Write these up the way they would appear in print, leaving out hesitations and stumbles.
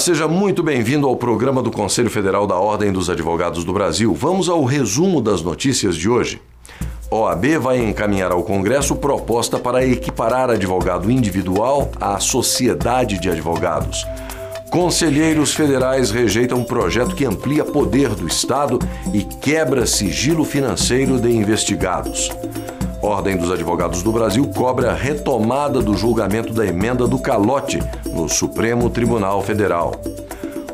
seja muito bem-vindo ao programa do Conselho Federal da Ordem dos Advogados do Brasil. Vamos ao resumo das notícias de hoje. OAB vai encaminhar ao Congresso proposta para equiparar advogado individual à sociedade de advogados. Conselheiros federais rejeitam um projeto que amplia poder do Estado e quebra sigilo financeiro de investigados. Ordem dos Advogados do Brasil cobra retomada do julgamento da emenda do calote no Supremo Tribunal Federal.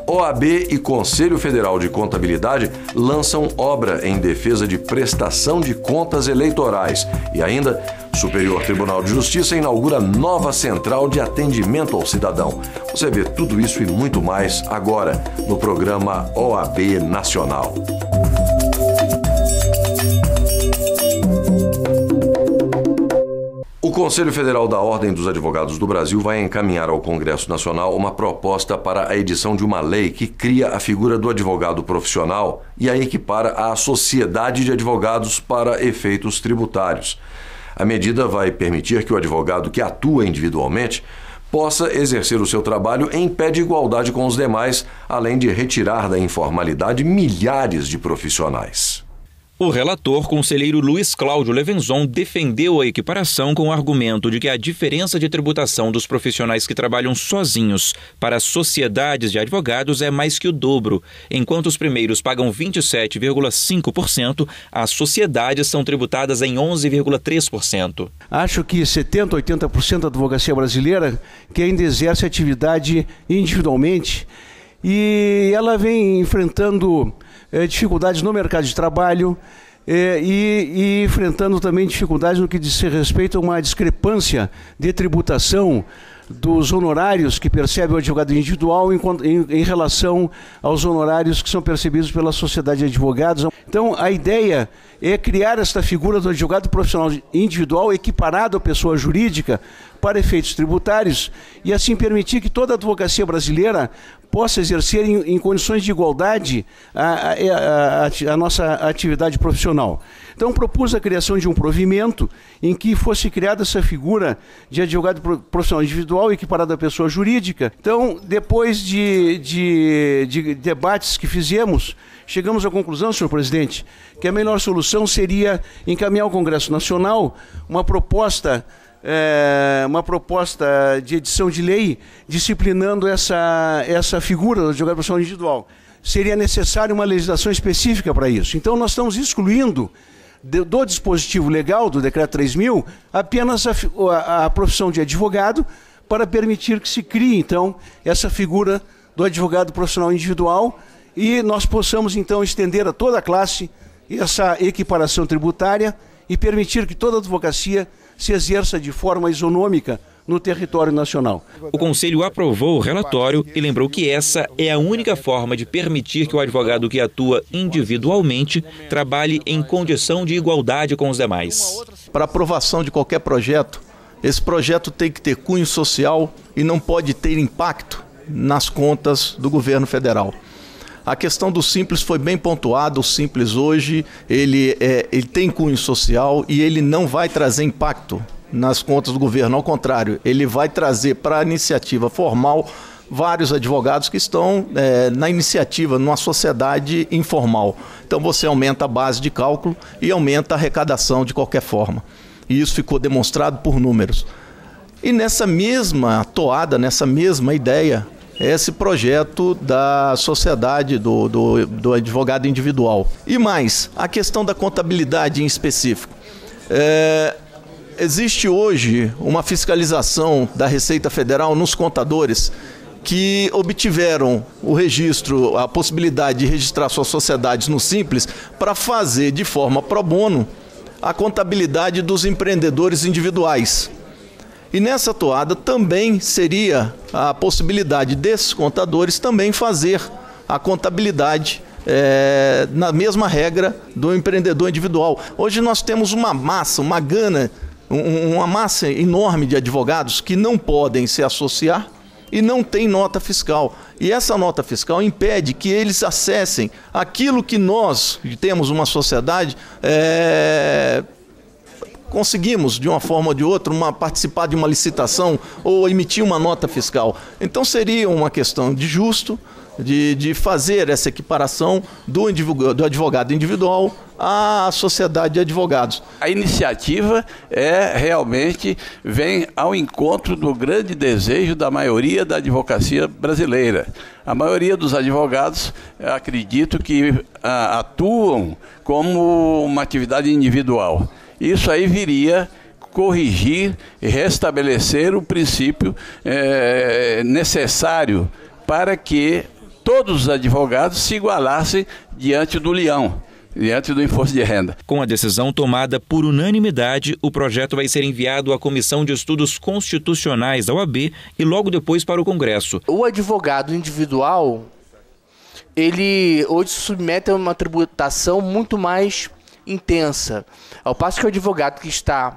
OAB e Conselho Federal de Contabilidade lançam obra em defesa de prestação de contas eleitorais e ainda Superior Tribunal de Justiça inaugura nova central de atendimento ao cidadão. Você vê tudo isso e muito mais agora no programa OAB Nacional. O Conselho Federal da Ordem dos Advogados do Brasil vai encaminhar ao Congresso Nacional uma proposta para a edição de uma lei que cria a figura do advogado profissional e a equipara à sociedade de advogados para efeitos tributários. A medida vai permitir que o advogado que atua individualmente possa exercer o seu trabalho em pé de igualdade com os demais, além de retirar da informalidade milhares de profissionais. O relator, conselheiro Luiz Cláudio Levenzon, defendeu a equiparação com o argumento de que a diferença de tributação dos profissionais que trabalham sozinhos para as sociedades de advogados é mais que o dobro. Enquanto os primeiros pagam 27,5%, as sociedades são tributadas em 11,3%. Acho que 70%, 80% da advocacia brasileira que ainda exerce atividade individualmente e ela vem enfrentando dificuldades no mercado de trabalho e enfrentando também dificuldades no que diz respeito a uma discrepância de tributação dos honorários que percebe o advogado individual em relação aos honorários que são percebidos pela sociedade de advogados. Então, a ideia é criar esta figura do advogado profissional individual equiparado à pessoa jurídica para efeitos tributários e assim permitir que toda a advocacia brasileira possa exercer em condições de igualdade a nossa atividade profissional. Então, propus a criação de um provimento em que fosse criada essa figura de advogado profissional individual equiparado à pessoa jurídica. Então, depois de debates que fizemos, chegamos à conclusão, senhor presidente, que a melhor solução seria encaminhar ao Congresso Nacional uma proposta de edição de lei disciplinando essa figura do advogado profissional individual. Seria necessária uma legislação específica para isso. Então, nós estamos excluindo do dispositivo legal do Decreto 3.000 apenas a profissão de advogado para permitir que se crie, então, essa figura do advogado profissional individual e nós possamos, então, estender a toda a classe essa equiparação tributária e permitir que toda a advocacia se exerça de forma isonômica no território nacional. O Conselho aprovou o relatório e lembrou que essa é a única forma de permitir que o advogado que atua individualmente trabalhe em condição de igualdade com os demais. Para aprovação de qualquer projeto, esse projeto tem que ter cunho social e não pode ter impacto nas contas do governo federal. A questão do Simples foi bem pontuada. O Simples hoje ele tem cunho social e ele não vai trazer impacto nas contas do governo. Ao contrário, ele vai trazer para a iniciativa formal vários advogados que estão na iniciativa, numa sociedade informal. Então você aumenta a base de cálculo e aumenta a arrecadação de qualquer forma. E isso ficou demonstrado por números. E nessa mesma toada, nessa mesma ideia, esse projeto da sociedade do advogado individual. E mais, a questão da contabilidade em específico. Existe hoje uma fiscalização da Receita Federal nos contadores que obtiveram o registro, a possibilidade de registrar suas sociedades no Simples para fazer de forma pro bono a contabilidade dos empreendedores individuais. E nessa toada também seria a possibilidade desses contadores também fazer a contabilidade na mesma regra do empreendedor individual. Hoje nós temos uma massa, uma gana, uma massa enorme de advogados que não podem se associar e não tem nota fiscal. E essa nota fiscal impede que eles acessem aquilo que nós, que temos uma sociedade, conseguimos, de uma forma ou de outra, participar de uma licitação ou emitir uma nota fiscal. Então seria uma questão de justo, de fazer essa equiparação do advogado individual à sociedade de advogados. A iniciativa realmente vem ao encontro do grande desejo da maioria da advocacia brasileira. A maioria dos advogados, acredito que atuam como uma atividade individual. Isso aí viria corrigir e restabelecer o princípio necessário para que todos os advogados se igualassem diante do leão, diante do imposto de renda. Com a decisão tomada por unanimidade, o projeto vai ser enviado à Comissão de Estudos Constitucionais da OAB e logo depois para o Congresso. O advogado individual, ele hoje se submete a uma tributação muito mais intensa, ao passo que o advogado que está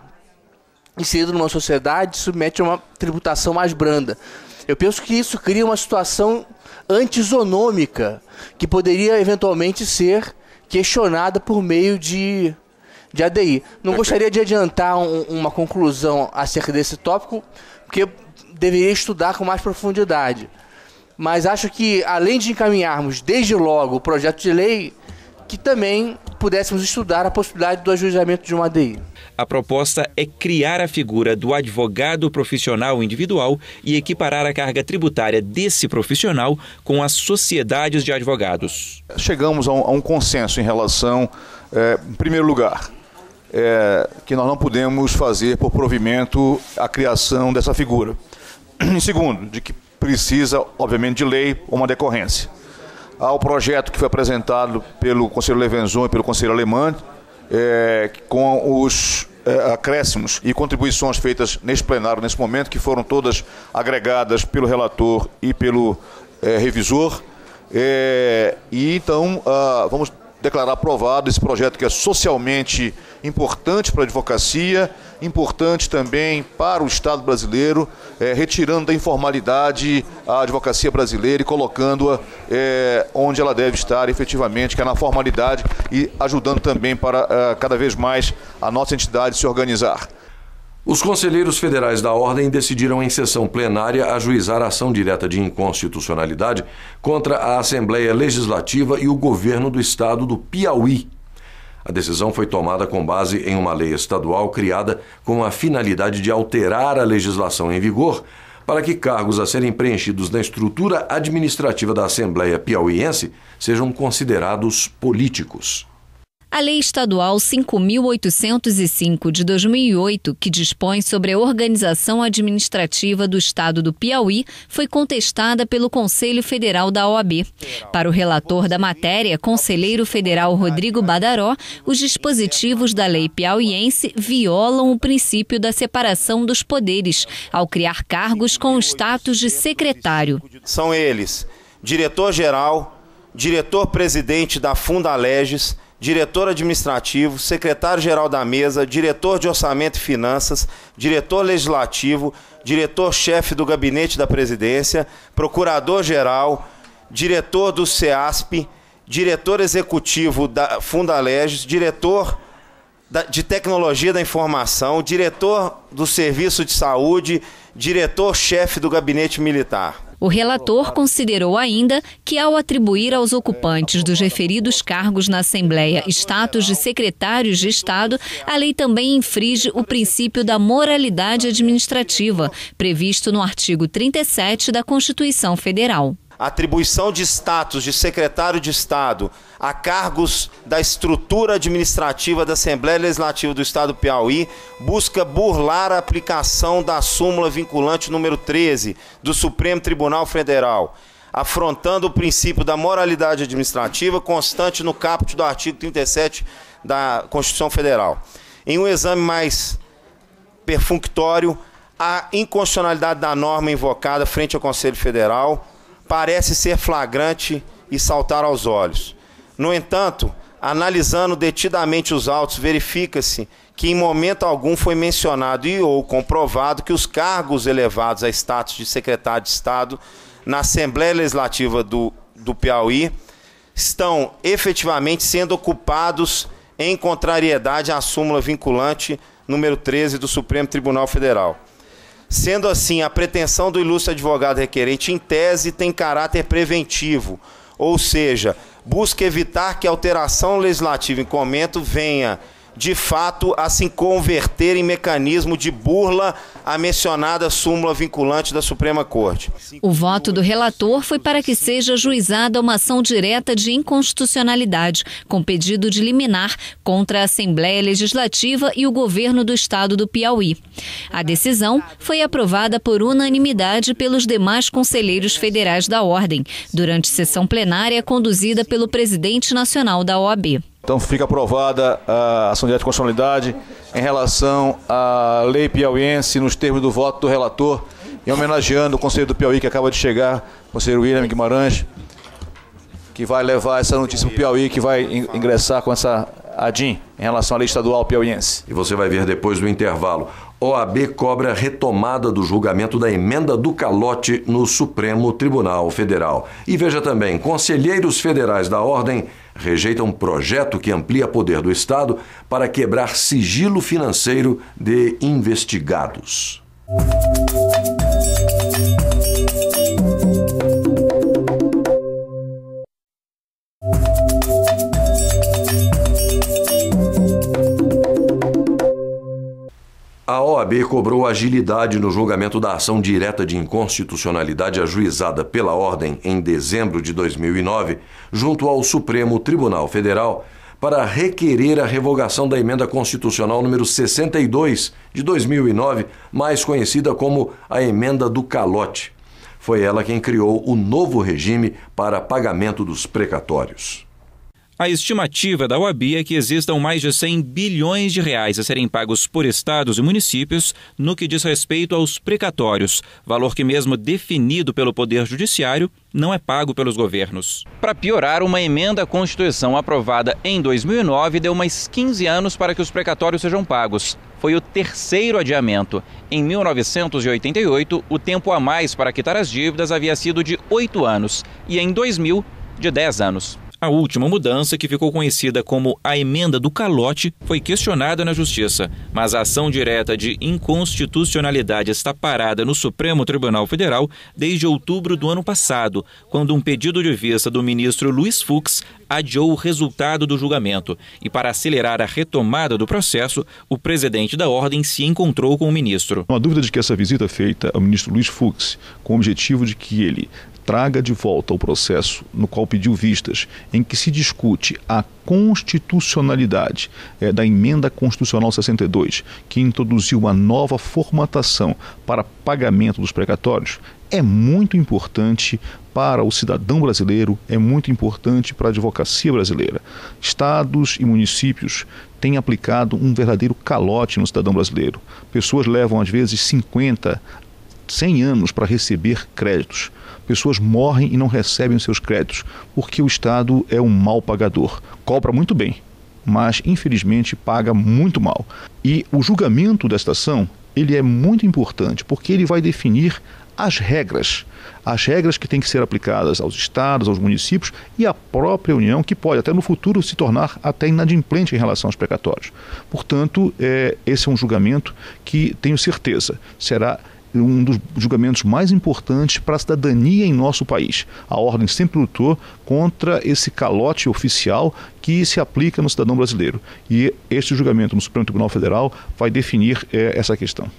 inserido numa sociedade se submete a uma tributação mais branda. Eu penso que isso cria uma situação antisonômica que poderia eventualmente ser questionada por meio de ADI. Não gostaria de adiantar uma conclusão acerca desse tópico, porque deveria estudar com mais profundidade. Mas acho que, além de encaminharmos desde logo o projeto de lei, que também pudéssemos estudar a possibilidade do ajuizamento de uma ADI. A proposta é criar a figura do advogado profissional individual e equiparar a carga tributária desse profissional com as sociedades de advogados. Chegamos a um consenso em relação, em primeiro lugar, que nós não podemos fazer por provimento a criação dessa figura. Em segundo, de que precisa, obviamente, de lei ou uma decorrência. Há o projeto que foi apresentado pelo conselheiro Levenzon e pelo conselheiro Alemã, com os acréscimos e contribuições feitas neste plenário, nesse momento, que foram todas agregadas pelo relator e pelo revisor. E então vamos declarar aprovado esse projeto que é socialmente importante para a advocacia, importante também para o Estado brasileiro, retirando da informalidade a advocacia brasileira e colocando-a onde ela deve estar efetivamente, que é na formalidade, e ajudando também para cada vez mais a nossa entidade se organizar. Os conselheiros federais da Ordem decidiram em sessão plenária ajuizar a ação direta de inconstitucionalidade contra a Assembleia Legislativa e o governo do estado do Piauí. A decisão foi tomada com base em uma lei estadual criada com a finalidade de alterar a legislação em vigor para que cargos a serem preenchidos na estrutura administrativa da Assembleia Piauiense sejam considerados políticos. A Lei Estadual 5.805 de 2008, que dispõe sobre a organização administrativa do Estado do Piauí, foi contestada pelo Conselho Federal da OAB. Para o relator da matéria, conselheiro federal Rodrigo Badaró, os dispositivos da lei piauiense violam o princípio da separação dos poderes, ao criar cargos com o status de secretário. São eles: diretor-geral, diretor-presidente da Fundalegis, diretor administrativo, secretário-geral da mesa, diretor de orçamento e finanças, diretor legislativo, diretor-chefe do gabinete da presidência, procurador-geral, diretor do CEASP, diretor executivo da Fundalegis, diretor de tecnologia da informação, diretor do serviço de saúde, diretor-chefe do gabinete militar. O relator considerou ainda que, ao atribuir aos ocupantes dos referidos cargos na Assembleia status de secretários de Estado, a lei também infringe o princípio da moralidade administrativa, previsto no artigo 37 da Constituição Federal. A atribuição de status de secretário de Estado a cargos da estrutura administrativa da Assembleia Legislativa do Estado do Piauí busca burlar a aplicação da súmula vinculante número 13 do Supremo Tribunal Federal, afrontando o princípio da moralidade administrativa constante no caput do artigo 37 da Constituição Federal. Em um exame mais perfunctório, a inconstitucionalidade da norma invocada frente ao Conselho Federal parece ser flagrante e saltar aos olhos. No entanto, analisando detidamente os autos, verifica-se que em momento algum foi mencionado e ou comprovado que os cargos elevados a status de secretário de Estado na Assembleia Legislativa do Piauí estão efetivamente sendo ocupados em contrariedade à súmula vinculante número 13 do Supremo Tribunal Federal. Sendo assim, a pretensão do ilustre advogado requerente, em tese, tem caráter preventivo, ou seja, busca evitar que a alteração legislativa em comento venha, de fato, a se converter em mecanismo de burla à mencionada súmula vinculante da Suprema Corte. O voto do relator foi para que seja ajuizada uma ação direta de inconstitucionalidade, com pedido de liminar contra a Assembleia Legislativa e o governo do estado do Piauí. A decisão foi aprovada por unanimidade pelos demais conselheiros federais da Ordem, durante sessão plenária conduzida pelo presidente nacional da OAB. Então fica aprovada a ação direta de constitucionalidade em relação à lei piauiense nos termos do voto do relator e homenageando o conselheiro do Piauí que acaba de chegar, o conselheiro William Guimarães, que vai levar essa notícia para o Piauí, que vai ingressar com essa ADIM em relação à lei estadual piauiense. E você vai ver depois do intervalo. OAB cobra retomada do julgamento da emenda do calote no Supremo Tribunal Federal. E veja também, conselheiros federais da Ordem rejeitam um projeto que amplia poder do Estado para quebrar sigilo financeiro de investigados. A OAB cobrou agilidade no julgamento da ação direta de inconstitucionalidade ajuizada pela Ordem em dezembro de 2009, junto ao Supremo Tribunal Federal, para requerer a revogação da emenda constitucional número 62 de 2009, mais conhecida como a emenda do calote. Foi ela quem criou o novo regime para pagamento dos precatórios. A estimativa da OAB é que existam mais de 100 bilhões de reais a serem pagos por estados e municípios no que diz respeito aos precatórios, valor que, mesmo definido pelo Poder Judiciário, não é pago pelos governos. Para piorar, uma emenda à Constituição aprovada em 2009 deu mais 15 anos para que os precatórios sejam pagos. Foi o terceiro adiamento. Em 1988, o tempo a mais para quitar as dívidas havia sido de 8 anos e, em 2000, de 10 anos. A última mudança, que ficou conhecida como a emenda do calote, foi questionada na Justiça, mas a ação direta de inconstitucionalidade está parada no Supremo Tribunal Federal desde outubro do ano passado, quando um pedido de vista do ministro Luiz Fux adiou o resultado do julgamento. E para acelerar a retomada do processo, o presidente da Ordem se encontrou com o ministro. Não há dúvida de que essa visita feita ao ministro Luiz Fux, com o objetivo de que ele traga de volta o processo no qual pediu vistas, em que se discute a constitucionalidade da emenda constitucional 62, que introduziu uma nova formatação para pagamento dos precatórios, é muito importante para o cidadão brasileiro, é muito importante para a advocacia brasileira. Estados e municípios têm aplicado um verdadeiro calote no cidadão brasileiro. Pessoas levam, às vezes, 50, 100 anos para receber créditos. Pessoas morrem e não recebem os seus créditos, porque o Estado é um mau pagador. Cobra muito bem, mas infelizmente paga muito mal. E o julgamento desta ação, ele é muito importante, porque ele vai definir as regras que têm que ser aplicadas aos estados, aos municípios e à própria União, que pode até no futuro se tornar até inadimplente em relação aos precatórios. Portanto, esse é um julgamento que, tenho certeza, será um dos julgamentos mais importantes para a cidadania em nosso país. A Ordem sempre lutou contra esse calote oficial que se aplica no cidadão brasileiro. E este julgamento no Supremo Tribunal Federal vai definir essa questão.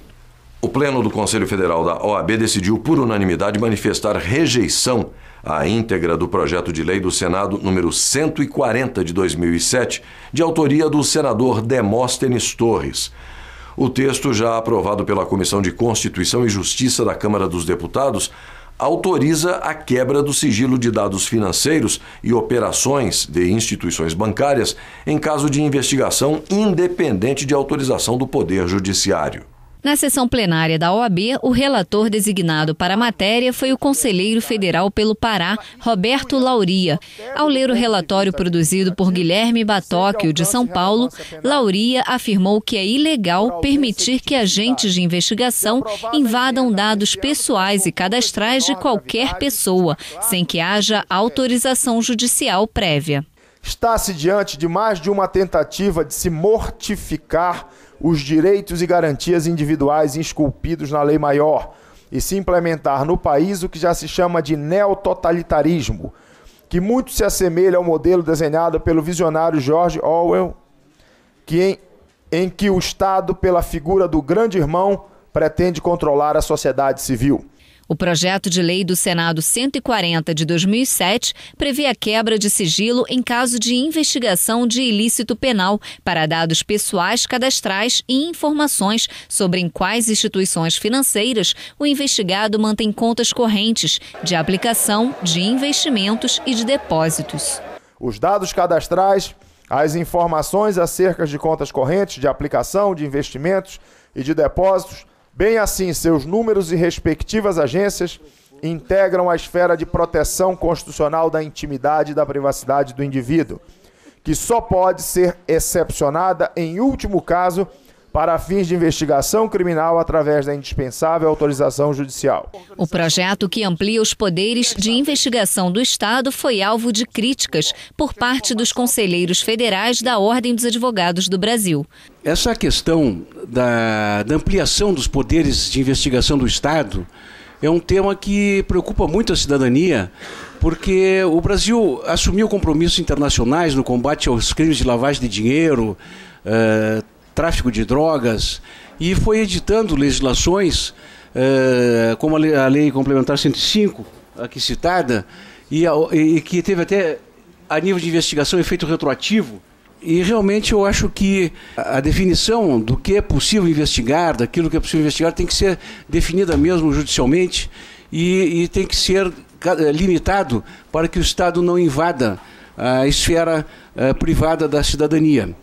O Pleno do Conselho Federal da OAB decidiu por unanimidade manifestar rejeição à íntegra do projeto de lei do Senado número 140 de 2007, de autoria do senador Demóstenes Torres. O texto, já aprovado pela Comissão de Constituição e Justiça da Câmara dos Deputados, autoriza a quebra do sigilo de dados financeiros e operações de instituições bancárias em caso de investigação independente de autorização do Poder Judiciário. Na sessão plenária da OAB, o relator designado para a matéria foi o conselheiro federal pelo Pará, Roberto Lauria. Ao ler o relatório produzido por Guilherme Batóquio, de São Paulo, Lauria afirmou que é ilegal permitir que agentes de investigação invadam dados pessoais e cadastrais de qualquer pessoa, sem que haja autorização judicial prévia. Está-se diante de mais de uma tentativa de se mortificar os direitos e garantias individuais esculpidos na lei maior e se implementar no país o que já se chama de neototalitarismo, que muito se assemelha ao modelo desenhado pelo visionário George Orwell, em que o Estado, pela figura do grande irmão, pretende controlar a sociedade civil. O projeto de lei do Senado 140 de 2007 prevê a quebra de sigilo em caso de investigação de ilícito penal para dados pessoais cadastrais e informações sobre em quais instituições financeiras o investigado mantém contas correntes de aplicação, de investimentos e de depósitos. Os dados cadastrais, as informações acerca de contas correntes, de aplicação, de investimentos e de depósitos, bem assim seus números e respectivas agências, integram a esfera de proteção constitucional da intimidade e da privacidade do indivíduo, que só pode ser excepcionada em último caso para fins de investigação criminal através da indispensável autorização judicial. O projeto, que amplia os poderes de investigação do Estado, foi alvo de críticas por parte dos conselheiros federais da Ordem dos Advogados do Brasil. Essa questão da ampliação dos poderes de investigação do Estado é um tema que preocupa muito a cidadania, porque o Brasil assumiu compromissos internacionais no combate aos crimes de lavagem de dinheiro, tráfico de drogas, e foi editando legislações, como a Lei Complementar 105, aqui citada, e que teve até, a nível de investigação, efeito retroativo. E realmente eu acho que a definição do que é possível investigar, daquilo que é possível investigar, tem que ser definida mesmo judicialmente e tem que ser limitado para que o Estado não invada a esfera privada da cidadania.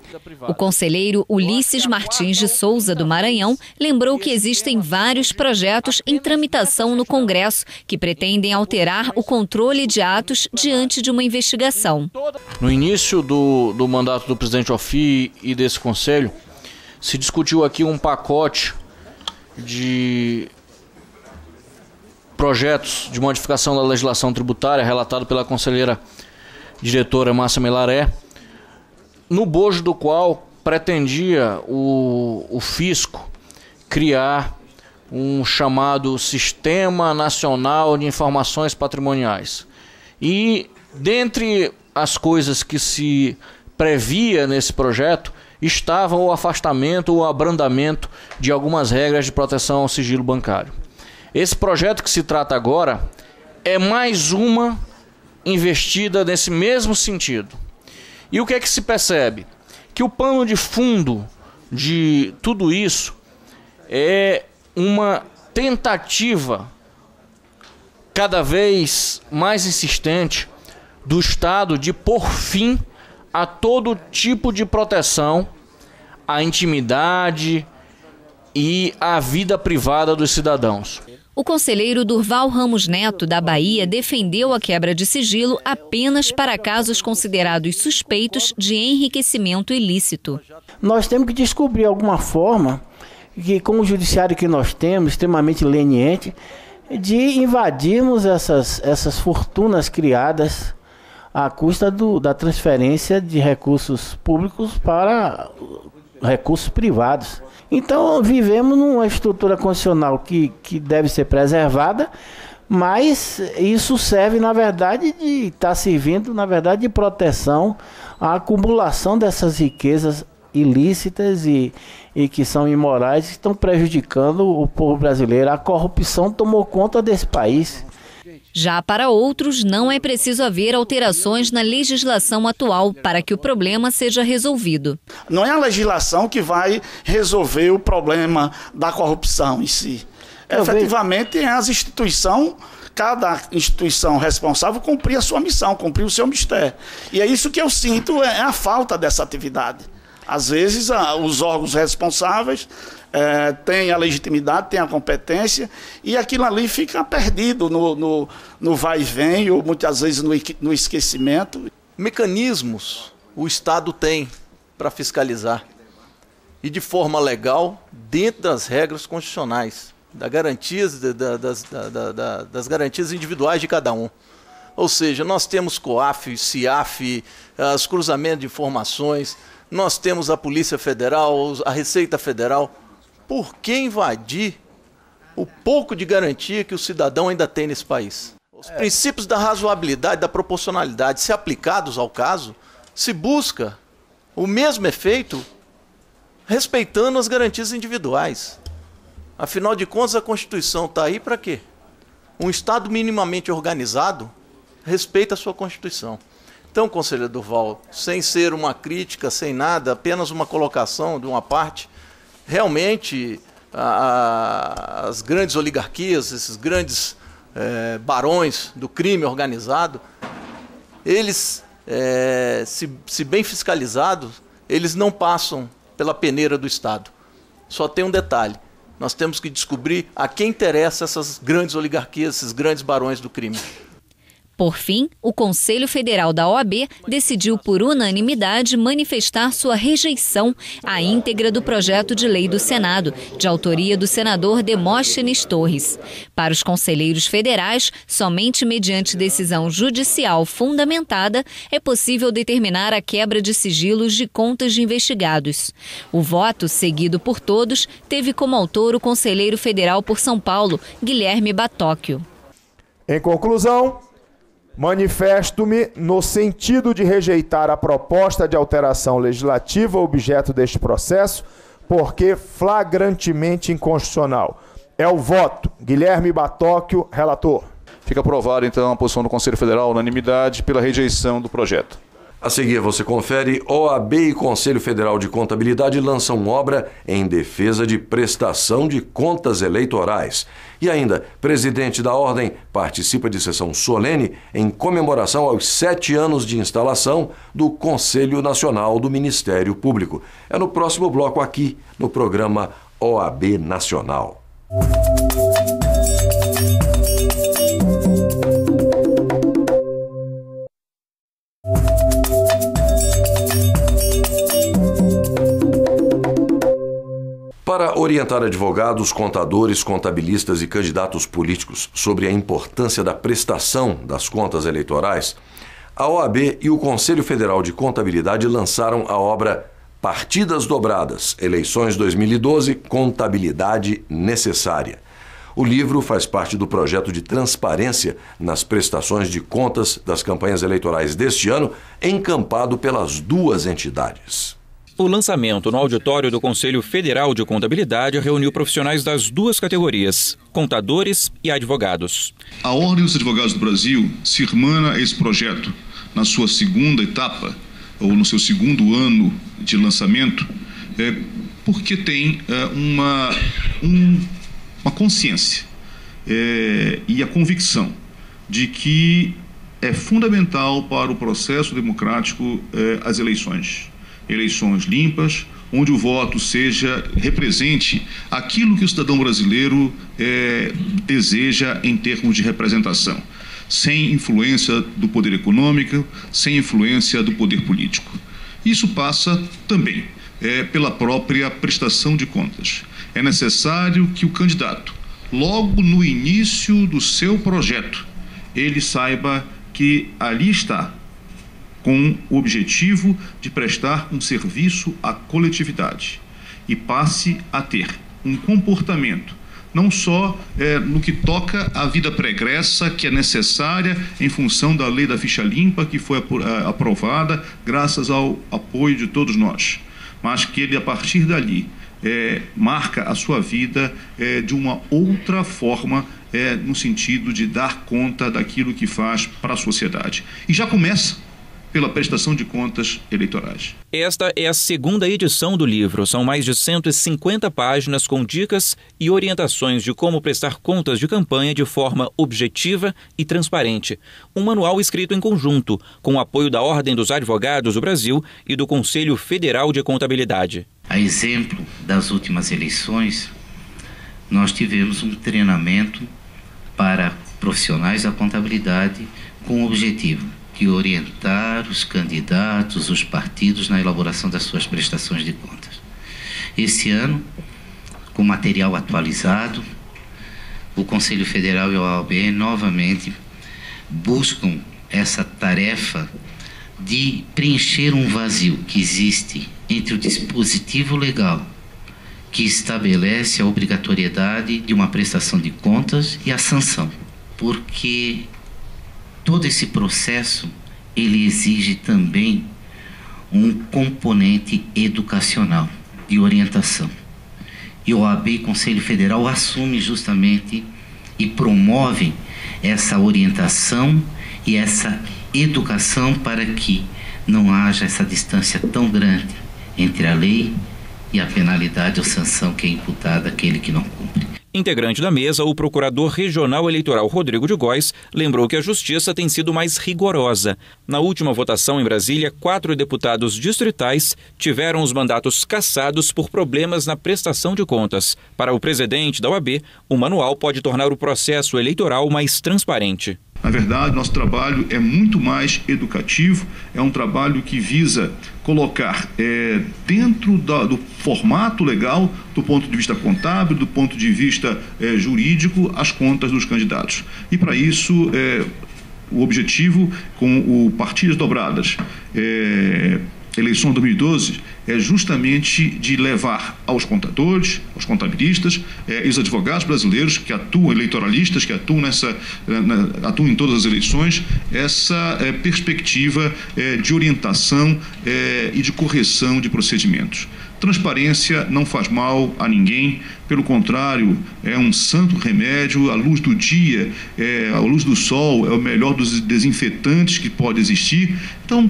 O conselheiro Ulisses Martins de Souza, do Maranhão, lembrou que existem vários projetos em tramitação no Congresso que pretendem alterar o controle de atos diante de uma investigação. No início do mandato do presidente Offi e desse conselho, se discutiu aqui um pacote de projetos de modificação da legislação tributária relatado pela conselheira diretora Márcia Melaré, no bojo do qual pretendia o fisco criar um chamado Sistema Nacional de Informações Patrimoniais. E, dentre as coisas que se previa nesse projeto, estava o afastamento ou abrandamento de algumas regras de proteção ao sigilo bancário. Esse projeto que se trata agora é mais uma investida nesse mesmo sentido. E o que é que se percebe? Que o pano de fundo de tudo isso é uma tentativa cada vez mais insistente do Estado de pôr fim a todo tipo de proteção à intimidade e à vida privada dos cidadãos. O conselheiro Durval Ramos Neto, da Bahia, defendeu a quebra de sigilo apenas para casos considerados suspeitos de enriquecimento ilícito. Nós temos que descobrir alguma forma, que com o judiciário que nós temos, extremamente leniente, de invadirmos essas fortunas criadas à custa da transferência de recursos públicos para recursos privados. Então, vivemos numa estrutura constitucional que deve ser preservada, mas isso serve, na verdade, está servindo, na verdade, de proteção à acumulação dessas riquezas ilícitas e que são imorais, que estão prejudicando o povo brasileiro. A corrupção tomou conta desse país. Já para outros, não é preciso haver alterações na legislação atual para que o problema seja resolvido. Não é a legislação que vai resolver o problema da corrupção em si. Efetivamente, é as instituições, cada instituição responsável cumprir a sua missão, cumprir o seu mistério. E é isso que eu sinto, é a falta dessa atividade. Às vezes, os órgãos responsáveis têm a legitimidade, têm a competência, e aquilo ali fica perdido no vai e vem, ou muitas vezes no esquecimento. Mecanismos o Estado tem para fiscalizar, e de forma legal, dentro das regras constitucionais, das garantias individuais de cada um. Ou seja, nós temos COAF, CIAF, os cruzamentos de informações, nós temos a Polícia Federal, a Receita Federal. Por que invadir o pouco de garantia que o cidadão ainda tem nesse país? Os princípios da razoabilidade, da proporcionalidade, se aplicados ao caso, se busca o mesmo efeito respeitando as garantias individuais. Afinal de contas, a Constituição está aí para quê? Um Estado minimamente organizado respeita a sua Constituição. Então, conselheiro Durval, sem ser uma crítica, sem nada, apenas uma colocação de uma parte, realmente as grandes oligarquias, esses grandes barões do crime organizado, eles, se bem fiscalizados, eles não passam pela peneira do Estado. Só tem um detalhe: nós temos que descobrir a quem interessa essas grandes oligarquias, esses grandes barões do crime. Por fim, o Conselho Federal da OAB decidiu por unanimidade manifestar sua rejeição à íntegra do projeto de lei do Senado, de autoria do senador Demóstenes Torres. Para os conselheiros federais, somente mediante decisão judicial fundamentada é possível determinar a quebra de sigilos de contas de investigados. O voto, seguido por todos, teve como autor o conselheiro federal por São Paulo, Guilherme Batóquio. Em conclusão, manifesto-me no sentido de rejeitar a proposta de alteração legislativa objeto deste processo, porque flagrantemente inconstitucional. É o voto. Guilherme Batóquio, relator. Fica aprovada, então, a posição do Conselho Federal, unanimidade, pela rejeição do projeto. A seguir, você confere: OAB e Conselho Federal de Contabilidade lançam obra em defesa de prestação de contas eleitorais. E ainda, presidente da Ordem participa de sessão solene em comemoração aos 7 anos de instalação do Conselho Nacional do Ministério Público. É no próximo bloco aqui, no programa OAB Nacional. Para orientar advogados, contadores, contabilistas e candidatos políticos sobre a importância da prestação das contas eleitorais, a OAB e o Conselho Federal de Contabilidade lançaram a obra Partidas Dobradas, Eleições 2012, Contabilidade Necessária. O livro faz parte do projeto de transparência nas prestações de contas das campanhas eleitorais deste ano, encampado pelas duas entidades. O lançamento no auditório do Conselho Federal de Contabilidade reuniu profissionais das duas categorias, contadores e advogados. A Ordem dos Advogados do Brasil se irmana a esse projeto na sua segunda etapa, ou no seu segundo ano de lançamento, porque tem uma consciência e a convicção de que é fundamental para o processo democrático as eleições limpas, onde o voto represente aquilo que o cidadão brasileiro deseja em termos de representação, sem influência do poder econômico, sem influência do poder político. Isso passa também pela própria prestação de contas. É necessário que o candidato, logo no início do seu projeto, ele saiba que ali está com o objetivo de prestar um serviço à coletividade e passe a ter um comportamento, não só no que toca à vida pregressa, que é necessária em função da lei da ficha limpa, que foi aprovada graças ao apoio de todos nós, mas que ele, a partir dali, marca a sua vida de uma outra forma, no sentido de dar conta daquilo que faz para a sociedade. E já começa pela prestação de contas eleitorais. Esta é a segunda edição do livro. São mais de 150 páginas com dicas e orientações de como prestar contas de campanha de forma objetiva e transparente. Um manual escrito em conjunto, com o apoio da Ordem dos Advogados do Brasil e do Conselho Federal de Contabilidade. A exemplo das últimas eleições, nós tivemos um treinamento para profissionais da contabilidade com o objetivo de orientar os candidatos, os partidos na elaboração das suas prestações de contas. Esse ano, com material atualizado, o Conselho Federal e a OAB novamente buscam essa tarefa de preencher um vazio que existe entre o dispositivo legal que estabelece a obrigatoriedade de uma prestação de contas e a sanção, porque todo esse processo ele exige também um componente educacional de orientação. E o OAB e Conselho Federal assumem justamente e promovem essa orientação e essa educação para que não haja essa distância tão grande entre a lei e a penalidade ou sanção que é imputada àquele que não cumpre. Integrante da mesa, o procurador regional eleitoral Rodrigo de Góes lembrou que a justiça tem sido mais rigorosa. Na última votação em Brasília, 4 deputados distritais tiveram os mandatos cassados por problemas na prestação de contas. Para o presidente da OAB, o manual pode tornar o processo eleitoral mais transparente. Na verdade, nosso trabalho é muito mais educativo, é um trabalho que visa colocar dentro do formato legal, do ponto de vista contábil, do ponto de vista jurídico, as contas dos candidatos. E para isso, o objetivo com o Partidas Dobradas, eleição 2012, é justamente de levar aos contadores, aos contabilistas e os advogados brasileiros que atuam, eleitoralistas que atuam atuam em todas as eleições, essa perspectiva de orientação e de correção de procedimentos. Transparência não faz mal a ninguém, pelo contrário, é um santo remédio. A luz do dia, a luz do sol é o melhor dos desinfetantes que pode existir. Então,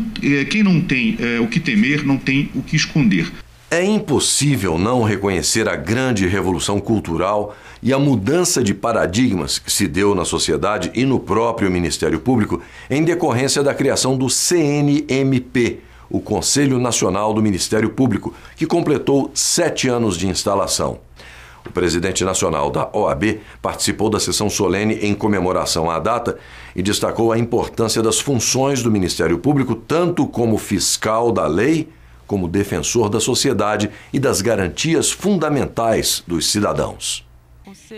quem não tem o que temer, não tem o que esconder. É impossível não reconhecer a grande revolução cultural e a mudança de paradigmas que se deu na sociedade e no próprio Ministério Público em decorrência da criação do CNMP, o Conselho Nacional do Ministério Público, que completou 7 anos de instalação. O presidente nacional da OAB participou da sessão solene em comemoração à data e destacou a importância das funções do Ministério Público, tanto como fiscal da lei, como defensor da sociedade e das garantias fundamentais dos cidadãos.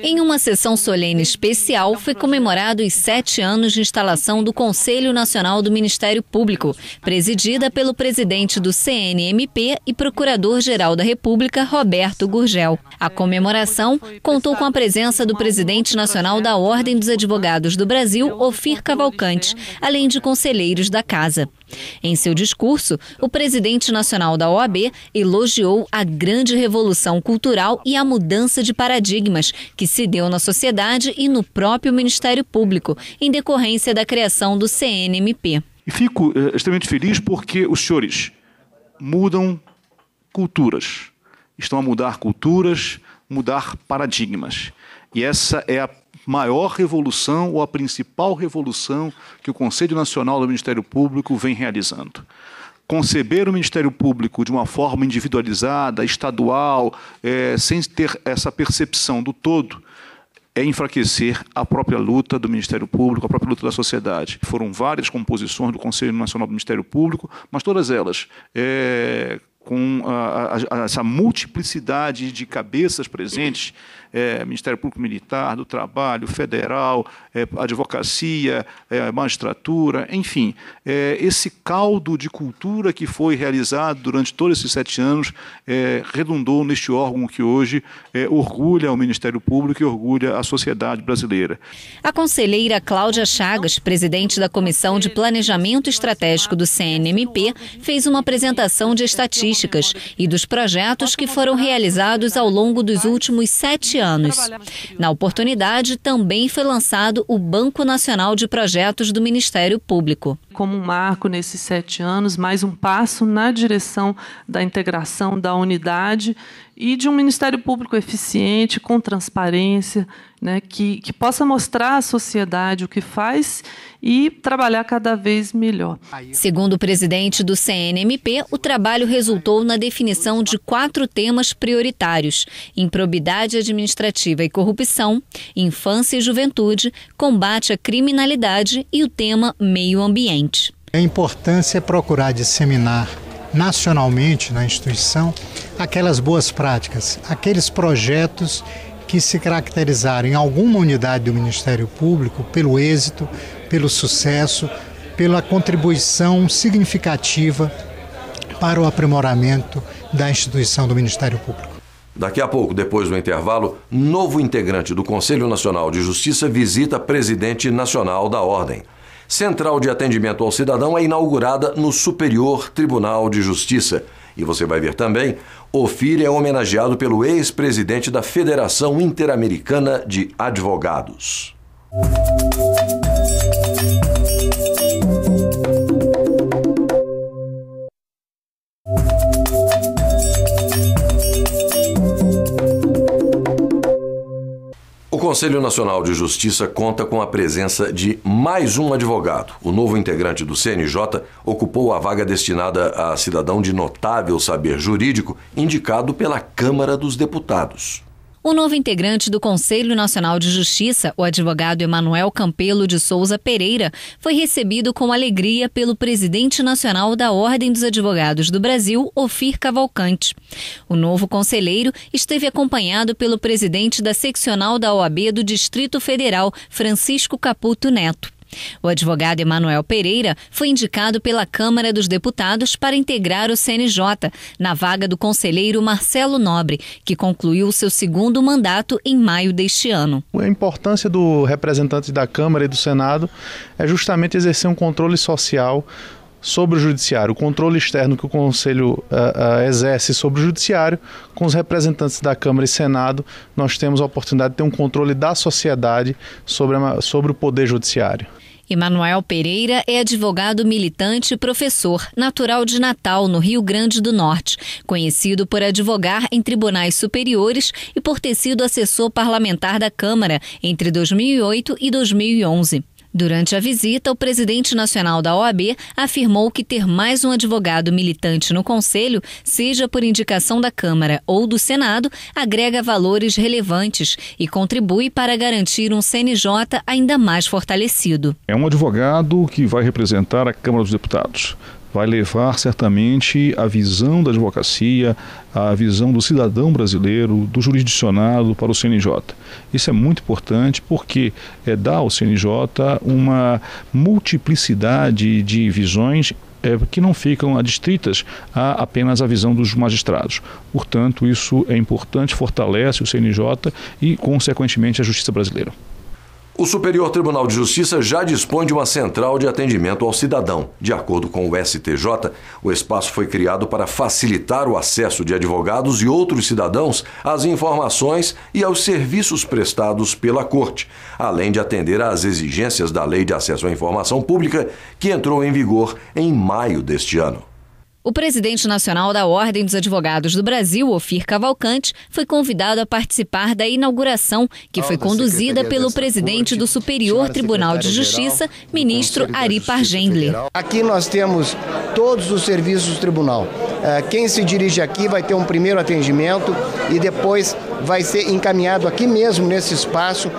Em uma sessão solene especial, foi comemorado os 7 anos de instalação do Conselho Nacional do Ministério Público, presidida pelo presidente do CNMP e Procurador-Geral da República, Roberto Gurgel. A comemoração contou com a presença do presidente nacional da Ordem dos Advogados do Brasil, Ofir Cavalcante, além de conselheiros da Casa. Em seu discurso, o presidente nacional da OAB elogiou a grande revolução cultural e a mudança de paradigmas que se deu na sociedade e no próprio Ministério Público, em decorrência da criação do CNMP. E fico extremamente feliz porque os senhores mudam culturas, estão a mudar culturas, mudar paradigmas. E essa é a maior revolução ou a principal revolução que o Conselho Nacional do Ministério Público vem realizando. Conceber o Ministério Público de uma forma individualizada, estadual, sem ter essa percepção do todo, é enfraquecer a própria luta do Ministério Público, a própria luta da sociedade. Foram várias composições do Conselho Nacional do Ministério Público, mas todas elas com essa multiplicidade de cabeças presentes, Ministério Público Militar, do Trabalho, Federal, Advocacia, Magistratura, enfim, esse caldo de cultura que foi realizado durante todos esses 7 anos redundou neste órgão que hoje orgulha o Ministério Público e orgulha a sociedade brasileira. A conselheira Cláudia Chagas, presidente da Comissão de Planejamento Estratégico do CNMP, fez uma apresentação de estatísticas e dos projetos que foram realizados ao longo dos últimos 7 anos. Na oportunidade, também foi lançado o Banco Nacional de Projetos do Ministério Público. Como um marco nesses 7 anos, mais um passo na direção da integração, da unidade e de um Ministério Público eficiente, com transparência, né, que possa mostrar à sociedade o que faz e trabalhar cada vez melhor. Segundo o presidente do CNMP, o trabalho resultou na definição de 4 temas prioritários: improbidade administrativa e corrupção, infância e juventude, combate à criminalidade e o tema meio ambiente. A importância é procurar disseminar nacionalmente na instituição aquelas boas práticas, aqueles projetos que se caracterizaram em alguma unidade do Ministério Público pelo êxito, pelo sucesso, pela contribuição significativa para o aprimoramento da instituição do Ministério Público. Daqui a pouco, depois do intervalo, novo integrante do Conselho Nacional de Justiça visita presidente nacional da Ordem. Central de Atendimento ao Cidadão é inaugurada no Superior Tribunal de Justiça. E você vai ver também, Ofir é homenageado pelo ex-presidente da Federação Interamericana de Advogados. O Conselho Nacional de Justiça conta com a presença de mais um advogado. O novo integrante do CNJ ocupou a vaga destinada a cidadão de notável saber jurídico, indicado pela Câmara dos Deputados. O novo integrante do Conselho Nacional de Justiça, o advogado Emanuel Campelo de Souza Pereira, foi recebido com alegria pelo presidente nacional da Ordem dos Advogados do Brasil, Ofir Cavalcante. O novo conselheiro esteve acompanhado pelo presidente da seccional da OAB do Distrito Federal, Francisco Caputo Neto. O advogado Emanuel Pereira foi indicado pela Câmara dos Deputados para integrar o CNJ, na vaga do conselheiro Marcelo Nobre, que concluiu seu segundo mandato em maio deste ano. A importância do representante da Câmara e do Senado é justamente exercer um controle social sobre o Judiciário, o controle externo que o Conselho exerce sobre o Judiciário. Com os representantes da Câmara e Senado, nós temos a oportunidade de ter um controle da sociedade sobre o Poder Judiciário. Emanuel Pereira é advogado militante e professor, natural de Natal, no Rio Grande do Norte, conhecido por advogar em tribunais superiores e por ter sido assessor parlamentar da Câmara entre 2008 e 2011. Durante a visita, o presidente nacional da OAB afirmou que ter mais um advogado militante no Conselho, seja por indicação da Câmara ou do Senado, agrega valores relevantes e contribui para garantir um CNJ ainda mais fortalecido. É um advogado que vai representar a Câmara dos Deputados. Vai levar certamente a visão da advocacia, a visão do cidadão brasileiro, do jurisdicionado para o CNJ. Isso é muito importante porque dá ao CNJ uma multiplicidade de visões que não ficam adstritas a apenas a visão dos magistrados. Portanto, isso é importante, fortalece o CNJ e, consequentemente, a justiça brasileira. O Superior Tribunal de Justiça já dispõe de uma central de atendimento ao cidadão. De acordo com o STJ, o espaço foi criado para facilitar o acesso de advogados e outros cidadãos às informações e aos serviços prestados pela Corte, além de atender às exigências da Lei de Acesso à Informação Pública, que entrou em vigor em maio deste ano. O presidente nacional da Ordem dos Advogados do Brasil, Ofir Cavalcante, foi convidado a participar da inauguração, que foi conduzida pelo presidente do Superior Tribunal de Justiça, ministro Ari Pargengli. Aqui nós temos todos os serviços do tribunal. Quem se dirige aqui vai ter um primeiro atendimento e depois vai ser encaminhado aqui mesmo nesse espaço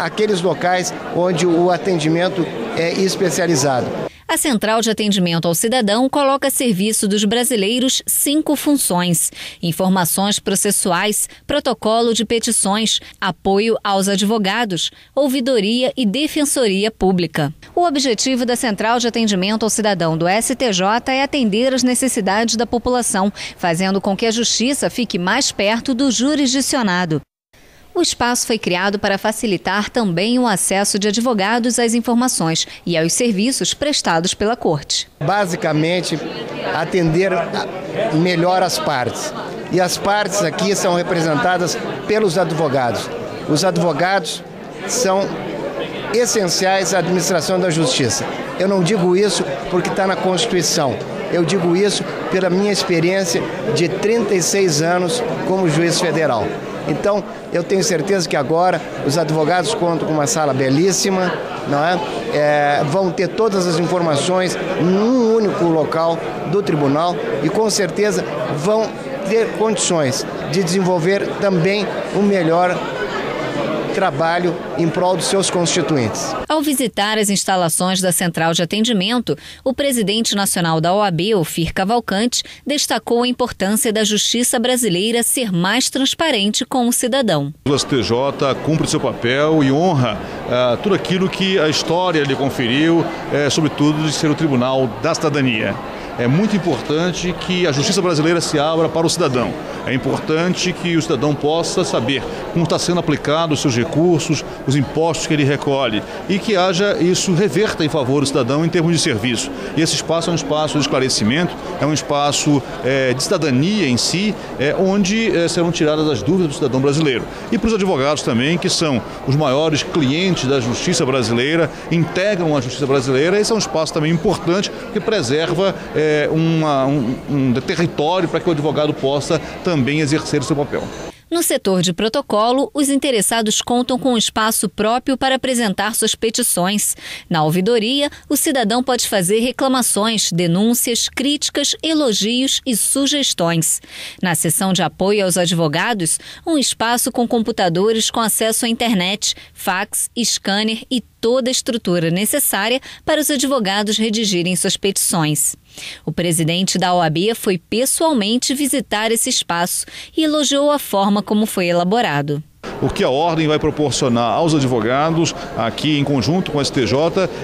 àqueles locais onde o atendimento é especializado. A Central de Atendimento ao Cidadão coloca a serviço dos brasileiros 5 funções: informações processuais, protocolo de petições, apoio aos advogados, ouvidoria e defensoria pública. O objetivo da Central de Atendimento ao Cidadão do STJ é atender às necessidades da população, fazendo com que a justiça fique mais perto do jurisdicionado. O espaço foi criado para facilitar também o acesso de advogados às informações e aos serviços prestados pela Corte. Basicamente, atender melhor as partes. E as partes aqui são representadas pelos advogados. Os advogados são essenciais à administração da justiça. Eu não digo isso porque está na Constituição. Eu digo isso pela minha experiência de 36 anos como juiz federal. Então, eu tenho certeza que agora os advogados contam com uma sala belíssima, não é? Vão ter todas as informações num único local do tribunal e com certeza vão ter condições de desenvolver também o melhor trabalho em prol dos seus constituintes. A Ao visitar as instalações da Central de Atendimento, o presidente nacional da OAB, Ofir Cavalcante, destacou a importância da justiça brasileira ser mais transparente com o cidadão. O STJ cumpre seu papel e honra tudo aquilo que a história lhe conferiu, sobretudo de ser o Tribunal da Cidadania. É muito importante que a justiça brasileira se abra para o cidadão. É importante que o cidadão possa saber como está sendo aplicado os seus recursos, os impostos que ele recolhe e que haja isso reverta em favor do cidadão em termos de serviço. E esse espaço é um espaço de esclarecimento, é um espaço de cidadania em si, onde serão tiradas as dúvidas do cidadão brasileiro. E para os advogados também, que são os maiores clientes da justiça brasileira, integram a justiça brasileira, esse é um espaço também importante que preserva um território para que o advogado possa também exercer o seu papel. No setor de protocolo, os interessados contam com um espaço próprio para apresentar suas petições. Na ouvidoria, o cidadão pode fazer reclamações, denúncias, críticas, elogios e sugestões. Na seção de apoio aos advogados, um espaço com computadores com acesso à internet, fax, scanner e toda a estrutura necessária para os advogados redigirem suas petições. O presidente da OAB foi pessoalmente visitar esse espaço e elogiou a forma como foi elaborado. O que a ordem vai proporcionar aos advogados, aqui em conjunto com a STJ,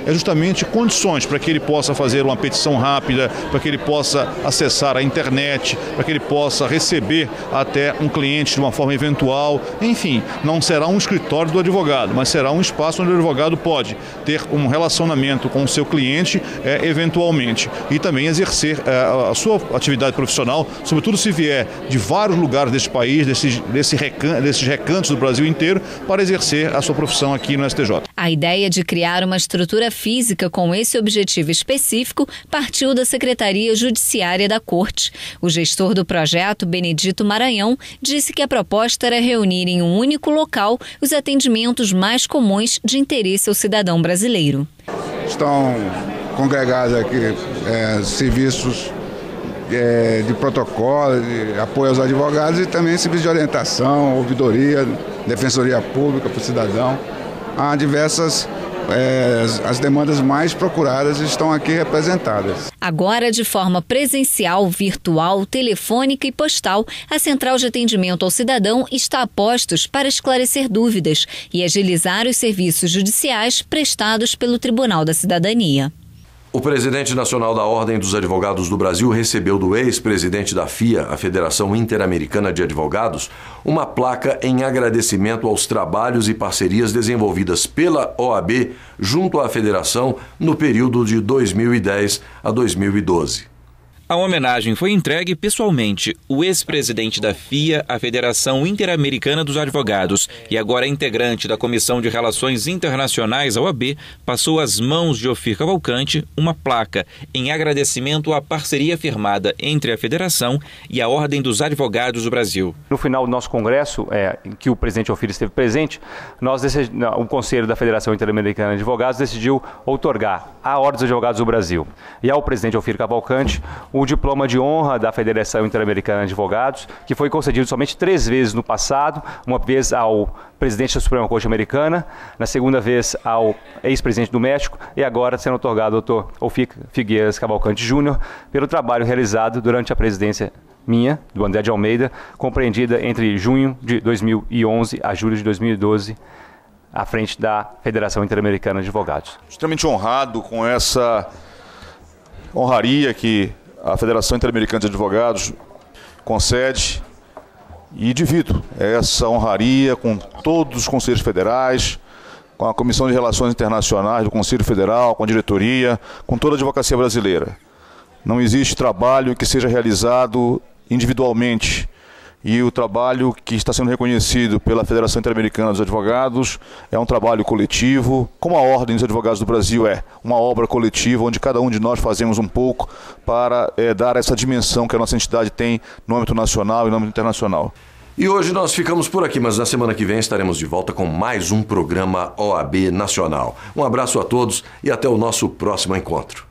é justamente condições para que ele possa fazer uma petição rápida, para que ele possa acessar a internet, para que ele possa receber até um cliente de uma forma eventual. Enfim, não será um escritório do advogado, mas será um espaço onde o advogado pode ter um relacionamento com o seu cliente eventualmente e também exercer a sua atividade profissional, sobretudo se vier de vários lugares deste país, desses recantos do Brasil inteiro, para exercer a sua profissão aqui no STJ. A ideia de criar uma estrutura física com esse objetivo específico partiu da Secretaria Judiciária da Corte. O gestor do projeto, Benedito Maranhão, disse que a proposta era reunir em um único local os atendimentos mais comuns de interesse ao cidadão brasileiro. Estão congregados aqui serviços de protocolo, de apoio aos advogados e também serviços de orientação, ouvidoria, defensoria pública para o cidadão. Há diversas, as demandas mais procuradas estão aqui representadas. Agora, de forma presencial, virtual, telefônica e postal, a Central de Atendimento ao Cidadão está a postos para esclarecer dúvidas e agilizar os serviços judiciais prestados pelo Tribunal da Cidadania. O presidente nacional da Ordem dos Advogados do Brasil recebeu do ex-presidente da FIA, a Federação Interamericana de Advogados, uma placa em agradecimento aos trabalhos e parcerias desenvolvidas pela OAB junto à federação no período de 2010 a 2012. A homenagem foi entregue pessoalmente. O ex-presidente da FIA, a Federação Interamericana dos Advogados, e agora integrante da Comissão de Relações Internacionais, a OAB, passou às mãos de Ofir Cavalcante uma placa em agradecimento à parceria firmada entre a Federação e a Ordem dos Advogados do Brasil. No final do nosso congresso, em que o presidente Ofir esteve presente, o Conselho da Federação Interamericana de Advogados decidiu outorgar à Ordem dos Advogados do Brasil e ao presidente Ofir Cavalcante o diploma de honra da Federação Interamericana de Advogados, que foi concedido somente 3 vezes no passado, uma vez ao presidente da Suprema Corte Americana, na segunda vez ao ex-presidente do México e agora sendo otorgado ao Dr. Ofir Figueiras Cavalcante Júnior pelo trabalho realizado durante a presidência minha, do André de Almeida, compreendida entre junho de 2011 a julho de 2012, à frente da Federação Interamericana de Advogados. Extremamente honrado com essa honraria que a Federação Interamericana de Advogados concede e divido essa honraria com todos os conselhos federais, com a Comissão de Relações Internacionais do Conselho Federal, com a diretoria, com toda a advocacia brasileira. Não existe trabalho que seja realizado individualmente e o trabalho que está sendo reconhecido pela Federação Interamericana dos Advogados é um trabalho coletivo, como a Ordem dos Advogados do Brasil é uma obra coletiva, onde cada um de nós fazemos um pouco para dar essa dimensão que a nossa entidade tem no âmbito nacional e no âmbito internacional. E hoje nós ficamos por aqui, mas na semana que vem estaremos de volta com mais um programa OAB Nacional. Um abraço a todos e até o nosso próximo encontro.